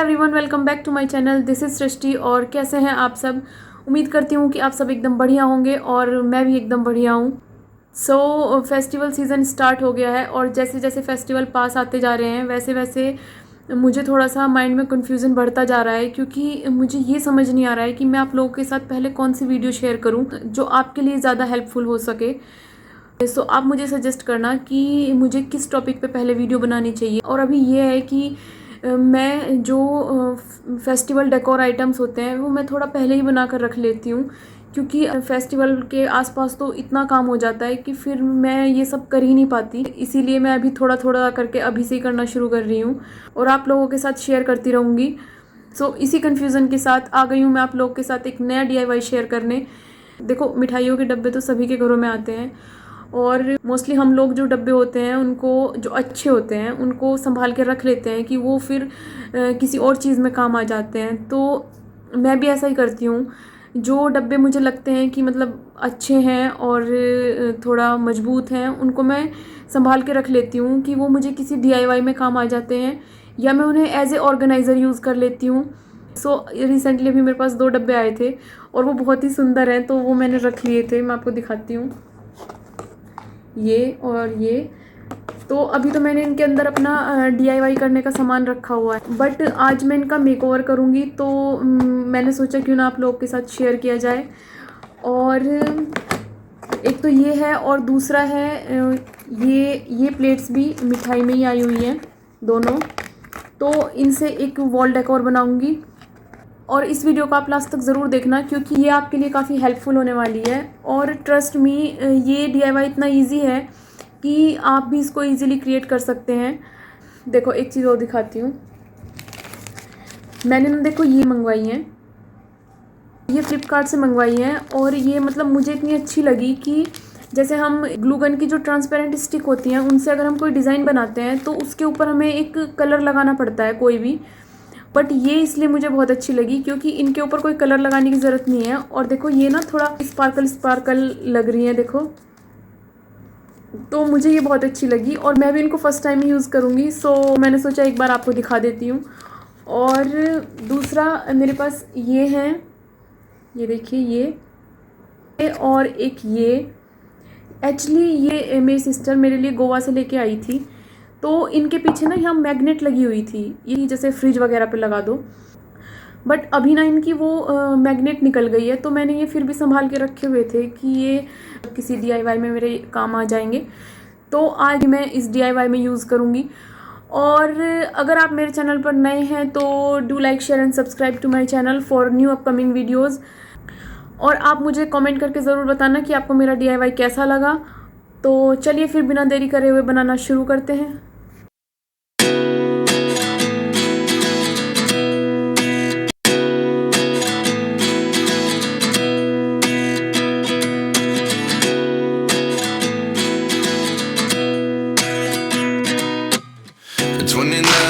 Everyone, welcome back to my channel. This is Srishti. और कैसे हैं आप सब? उम्मीद करती हूँ कि आप सब एकदम बढ़िया होंगे और मैं भी एकदम बढ़िया हूँ। फेस्टिवल सीज़न स्टार्ट हो गया है और जैसे जैसे फेस्टिवल पास आते जा रहे हैं वैसे वैसे मुझे थोड़ा सा माइंड में कन्फ्यूज़न बढ़ता जा रहा है, क्योंकि मुझे ये समझ नहीं आ रहा है कि मैं आप लोगों के साथ पहले कौन सी वीडियो शेयर करूँ जो आपके लिए ज़्यादा हेल्पफुल हो सके। आप मुझे सजेस्ट करना कि मुझे किस टॉपिक पे पहले वीडियो बनानी चाहिए। और अभी ये है कि मैं जो फेस्टिवल डेकोर आइटम्स होते हैं वो मैं थोड़ा पहले ही बना कर रख लेती हूँ, क्योंकि फेस्टिवल के आसपास तो इतना काम हो जाता है कि फिर मैं ये सब कर ही नहीं पाती। इसीलिए मैं अभी थोड़ा थोड़ा करके अभी से ही करना शुरू कर रही हूँ और आप लोगों के साथ शेयर करती रहूँगी। इसी कन्फ्यूज़न के साथ आ गई हूँ मैं आप लोगों के साथ एक नया DIY शेयर करने। देखो, मिठाइयों के डब्बे तो सभी के घरों में आते हैं और मोस्टली हम लोग जो डब्बे होते हैं उनको, जो अच्छे होते हैं, उनको संभाल के रख लेते हैं कि वो फिर किसी और चीज़ में काम आ जाते हैं। तो मैं भी ऐसा ही करती हूँ। जो डब्बे मुझे लगते हैं कि मतलब अच्छे हैं और थोड़ा मजबूत हैं, उनको मैं संभाल के रख लेती हूँ कि वो मुझे किसी DIY में काम आ जाते हैं, या मैं उन्हें एज ए ऑर्गेनाइज़र यूज़ कर लेती हूँ। रिसेंटली भी मेरे पास 2 डब्बे आए थे और वो बहुत ही सुंदर हैं, तो वो मैंने रख लिए थे। मैं आपको दिखाती हूँ, ये और ये। तो अभी तो मैंने इनके अंदर अपना DIY करने का सामान रखा हुआ है, बट आज मैं इनका मेकओवर करूँगी, तो मैंने सोचा क्यों ना आप लोगों के साथ शेयर किया जाए। और एक तो ये है और दूसरा है ये प्लेट्स भी मिठाई में ही आई हुई हैं दोनों। तो इनसे एक वॉल डेकोर बनाऊँगी और इस वीडियो को आप लास्ट तक ज़रूर देखना, क्योंकि ये आपके लिए काफ़ी हेल्पफुल होने वाली है। और ट्रस्ट मी, ये DIY इतना इजी है कि आप भी इसको इजीली क्रिएट कर सकते हैं। देखो, एक चीज़ और दिखाती हूँ। मैंने ना, देखो, ये मंगवाई हैं, ये फ्लिपकार्ट से मंगवाई हैं और ये मतलब मुझे इतनी अच्छी लगी कि जैसे हम ग्लू गन की जो ट्रांसपेरेंट स्टिक होती हैं उनसे अगर हम कोई डिज़ाइन बनाते हैं तो उसके ऊपर हमें एक कलर लगाना पड़ता है कोई भी, बट ये इसलिए मुझे बहुत अच्छी लगी क्योंकि इनके ऊपर कोई कलर लगाने की ज़रूरत नहीं है। और देखो, ये ना थोड़ा स्पार्कल लग रही है, देखो। तो मुझे ये बहुत अच्छी लगी और मैं भी इनको फर्स्ट टाइम ही यूज़ करूँगी, मैंने सोचा एक बार आपको दिखा देती हूँ। और दूसरा मेरे पास ये हैं, ये देखिए, ये और एक ये। एक्चुअली ये मेरी सिस्टर मेरे लिए गोवा से लेके आई थी, तो इनके पीछे ना यहाँ मैग्नेट लगी हुई थी, ये जैसे फ्रिज वगैरह पे लगा दो। बट अभी ना इनकी वो मैग्नेट निकल गई है, तो मैंने ये फिर भी संभाल के रखे हुए थे कि ये किसी DIY में मेरे काम आ जाएंगे। तो आज मैं इस DIY में यूज़ करूँगी। और अगर आप मेरे चैनल पर नए हैं तो do like, share and subscribe to my channel for new upcoming videos. और आप मुझे कमेंट करके ज़रूर बताना कि आपको मेरा DIY कैसा लगा। तो चलिए फिर बिना देरी करे हुए बनाना शुरू करते हैं।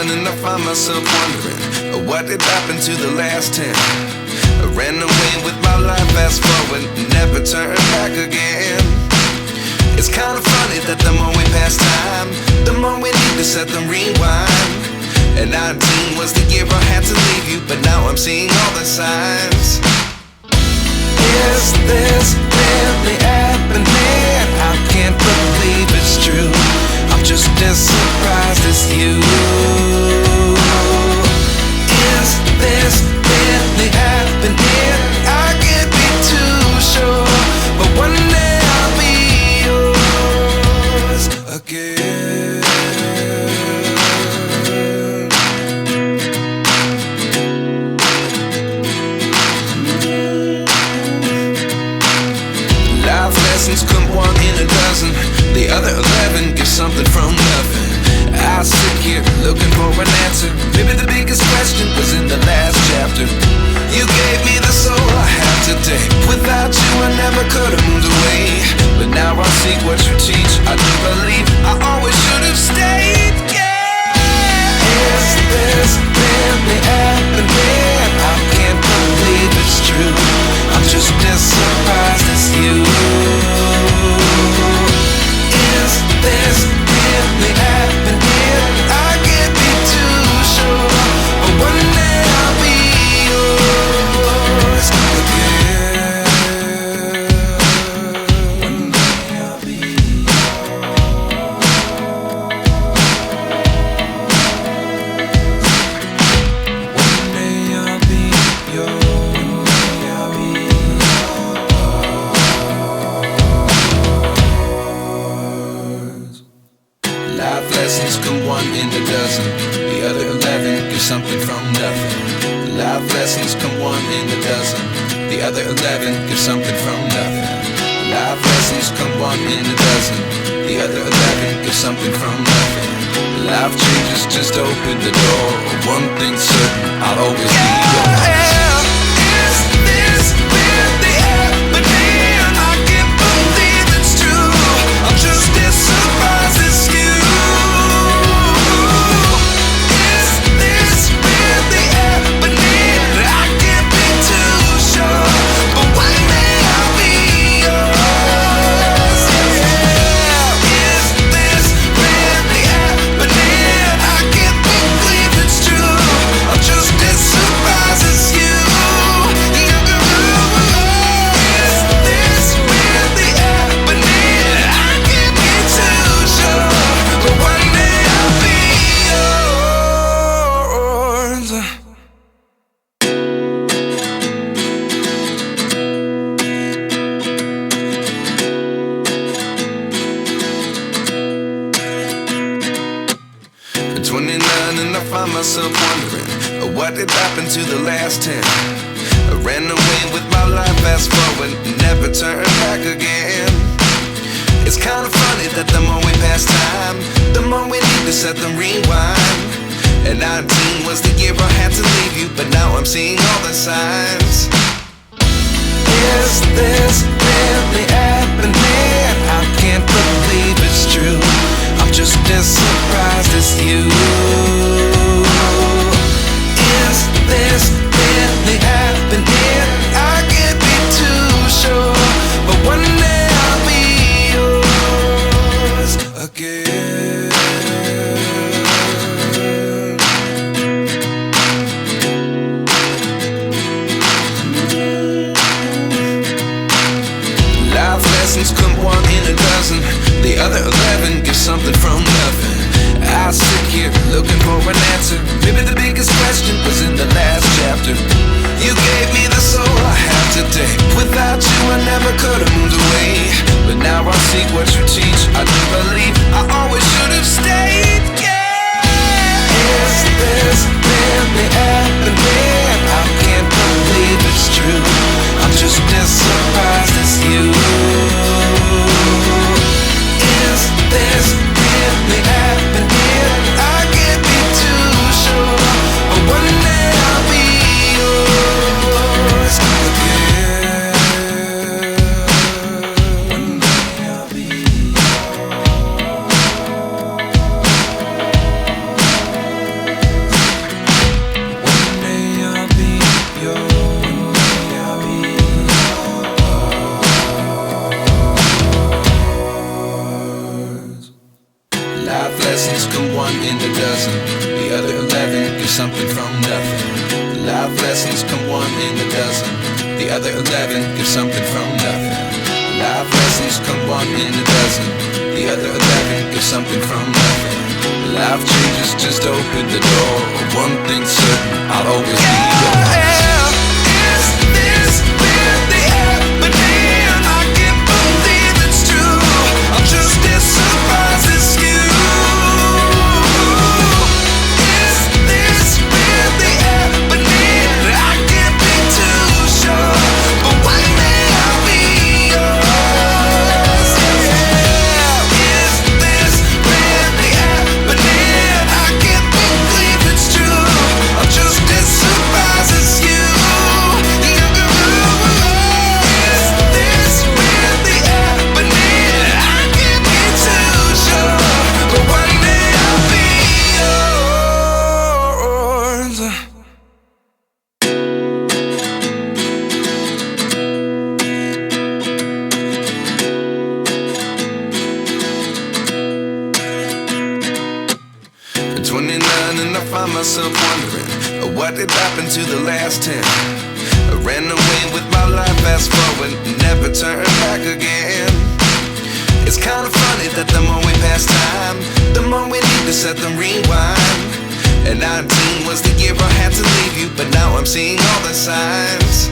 And I find myself wondering what did happen to the last 10. I ran away with my life, fast forward, never turn back again. It's kind of funny that the more we pass time, the more we need to set them rewind. And 19 was the year I had to leave you, but now I'm seeing all the signs. Is this really happening? I can't believe it's true. I'm just as surprised as you. Is this really happening? I can't be too sure, but one day I'll be yours again. Life lessons come 1 in a dozen. The other 11 get something from nothing. I sit here looking for an nothing. Life lessons come one in a dozen. The other 11 give something from nothing. Life lessons come one in a dozen. The other 11 give something from nothing. Life changes, just open the door. One thing's certain, I'll always be yours. Is this really happening? I can't believe it's true. I'm just as surprised as you. Is this really happening? I can't be too sure, but one day I'll be yours. Yeah. Is this really happening? I can't believe it's true. I'm just as surprised as you. Is this really happening? I can't be too sure, but one day I'll be yours. 29 and I find myself wondering, what did happen to the last 10? I ran away with my life, fast forward, never turn back again. It's kind of funny that the more we pass time, the more we need to set the rewind. And 19 was the year I had to leave you, but now I'm seeing all the signs. Is this really happening? I can't believe it's true. I'm just as surprised as you. Is this really happening? I can't be too sure, but one day I'll be yours again. Life lessons come one in a dozen. The other 11 give something from nothing. I sit here looking for an answer. Maybe the biggest question was in the last chapter. You gave me the soul I have today. Without you I never could have moved away. But now I see what you teach. I do believe I always should have stayed. Yeah. Is this really happening? I can't believe it's true. I'm just as surprised as you. Is this really happening? I can't be too sure, but one day I'll be yours again. One day I'll be yours. One day I'll be yours. One day I'll be yours. Life lessons come one in a dozen. The other 11 give something from nothing. Life lessons come one in a dozen. The other 11 give something from nothing. Life lessons come one in a dozen. The other 11 give something from nothing. Life changes, just open the door. One thing's certain, I'll always be yours. Is this really happening? I can't believe it's true. I'm just as surprised as you. Is this really happening? I can't be too sure, but one day I'll be yours. Yeah. Is this really happening? I can't believe it's true. I'm just as surprised as you. Is this really happening? I can't be too sure, but one day I'll be yours. 29 and I find myself wondering, what did happen to the last 10? I ran away with my life, fast forward, never turn back again. It's kind of funny that the more we pass time, the more we need to set the rewind. And 19 was the year I had to leave you, but now I'm seeing all the signs.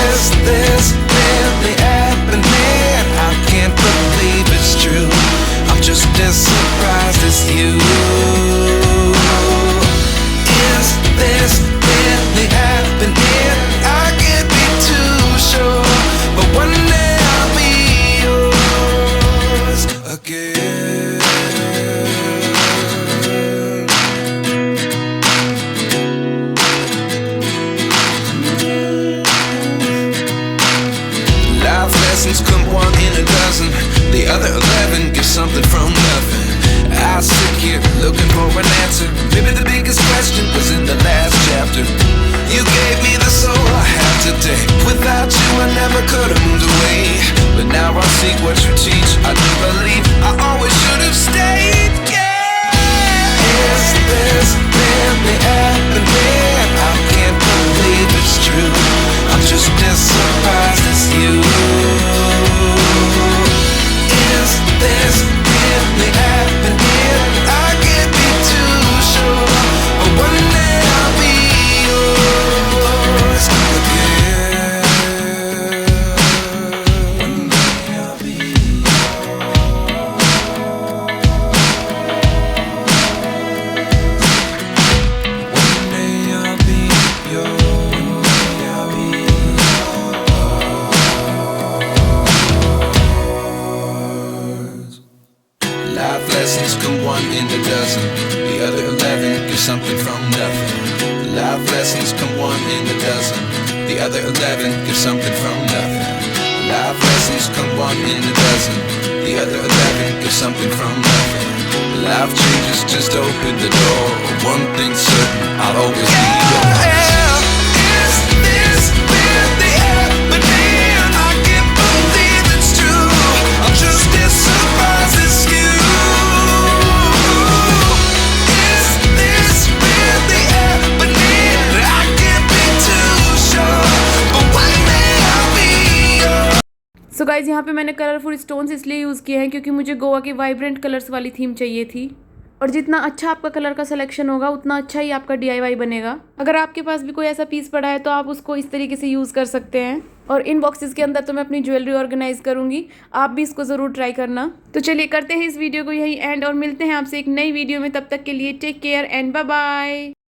Is this really happening? I can't believe it's true. I'm just as surprised as you. Is could've moved away, but now I seek what you teach. I do believe I always should have stayed. Yeah. Is this really happening? I can't believe it's true. I'm just as surprised as you. Is this really happening? I can't be too sure, but one day I'll be yours again. One day I'll be One day I'll be yours. One day I'll be yours. Life lessons come one in a dozen. The other 11 get something from nothing. Life lessons come one in a dozen. The other 11 get something from nothing. Life lessons come one in a dozen. The other 11 get something from nothing. Life changes just open the door. One thing's certain, I'll always be yours. Is this really happening? I can't believe it's true. I'm just as surprised as you. Is this really happening? I can't be too sure, but one day I'll be yours. So guys यहाँ पे मैंने colourful stones इसलिए use किए हैं क्योंकि मुझे गोवा के vibrant colours वाली थीम चाहिए थी। और जितना अच्छा आपका कलर का सिलेक्शन होगा उतना अच्छा ही आपका DIY बनेगा। अगर आपके पास भी कोई ऐसा पीस पड़ा है तो आप उसको इस तरीके से यूज़ कर सकते हैं। और इन बॉक्सेस के अंदर तो मैं अपनी ज्वेलरी ऑर्गेनाइज करूँगी, आप भी इसको ज़रूर ट्राई करना। तो चलिए करते हैं इस वीडियो को यही एंड और मिलते हैं आपसे एक नई वीडियो में। तब तक के लिए take care and bye bye.